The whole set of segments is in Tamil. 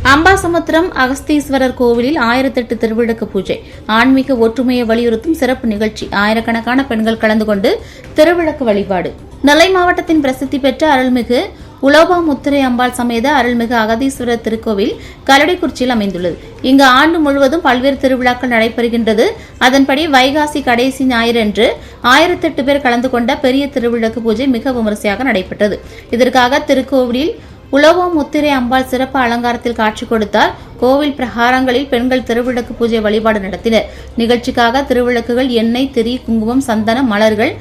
அம்பாசமுத்திரம் அகஸ்தீஸ்வரர் கோவிலில் 1008 திருவிளக்கு பூஜை, ஆன்மீக ஒற்றுமையை வலியுறுத்தும் சிறப்பு நிகழ்ச்சி. ஆயிரக்கணக்கான பெண்கள் கலந்து கொண்டு திருவிளக்கு வழிபாடு. நெல்லை மாவட்டத்தின் பிரசித்தி பெற்ற அருள்மிகு உலோபாமுத்திரை அம்பாள் சமேத அருள்மிகு அகதீஸ்வரர் திருக்கோவில் கல்லடைக்குறிச்சியில் அமைந்துள்ளது. இங்கு ஆண்டு முழுவதும் பல்வேறு திருவிழாக்கள் நடைபெறுகின்றது. அதன்படி வைகாசி கடைசி ஞாயிறன்று 1008 பேர் கலந்து கொண்ட பெரிய திருவிளக்கு பூஜை மிக விமரிசையாக நடைபெற்றது. இதற்காக திருக்கோவிலில் உலோபாமுத்திரை அம்பாள் சிறப்பு அலங்காரத்தில் காட்சி கொடுத்தார். கோவில் பிரகாரங்களில் பெண்கள் திருவிளக்கு பூஜை வழிபாடு நடத்தினர். நிகழ்ச்சிக்காக திருவிளக்குகள், எண்ணெய், திரி, குங்குமம், சந்தனம், மலர்கள்,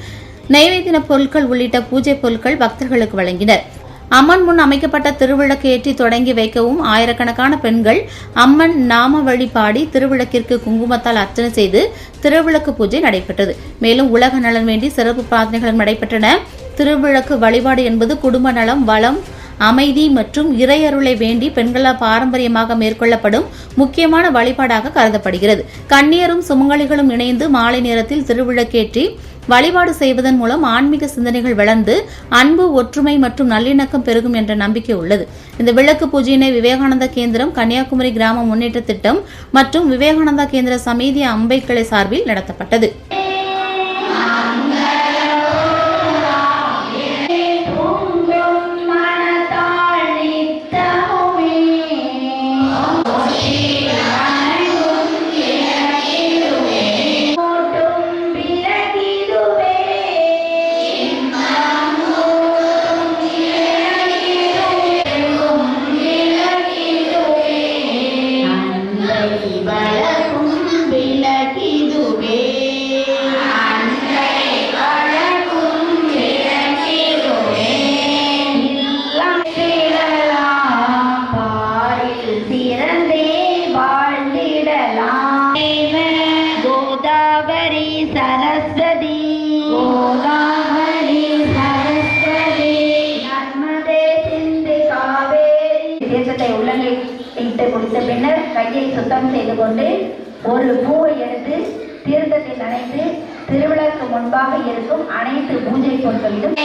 நைவேத்திய பொருட்கள் உள்ளிட்ட பூஜை பொருட்கள் பக்தர்களுக்கு வழங்கினர். அம்மன் முன் அமைக்கப்பட்ட திருவிளக்கு ஏற்றி தொடங்கி வைக்கவும் ஆயிரக்கணக்கான பெண்கள் அம்மன் நாம வழி பாடி திருவிளக்கிற்கு குங்குமத்தால் அர்ச்சனை செய்து திருவிளக்கு பூஜை நடைபெற்றது. மேலும் உலக நலன் வேண்டி சிறப்பு பிரார்த்தனைகளும் நடைபெற்றன. திருவிளக்கு வழிபாடு என்பது குடும்ப நலம், வளம், அமைதி மற்றும் இறையருளை வேண்டி பெண்களால் பாரம்பரியமாக மேற்கொள்ளப்படும் முக்கியமான வழிபாடாக கருதப்படுகிறது. கன்னியரும் சுமங்கலிகளும் இணைந்து மாலை நேரத்தில் திருவிளக்கேற்றி வழிபாடு செய்வதன் மூலம் ஆன்மீக சிந்தனைகள் வளர்ந்து அன்பு, ஒற்றுமை மற்றும் நல்லிணக்கம் பெருகும் என்ற நம்பிக்கை உள்ளது. இந்த விளக்கு பூஜையினை விவேகானந்தா கேந்திரம், கன்னியாகுமரி கிராம முன்னேற்ற திட்டம் மற்றும் விவேகானந்தா கேந்திர சமீதி அம்பைக்கிளை சார்பில் நடத்தப்பட்டது. குடித்த பின்னர் கையை சுத்தம் செய்து கொண்டு ஒரு பூவை எடுத்து தீர்த்தத்தில் நனைத்து திருவிளக்கு முன்பாக இருக்கும் அனைத்து பூஜை பொருட்களிலும்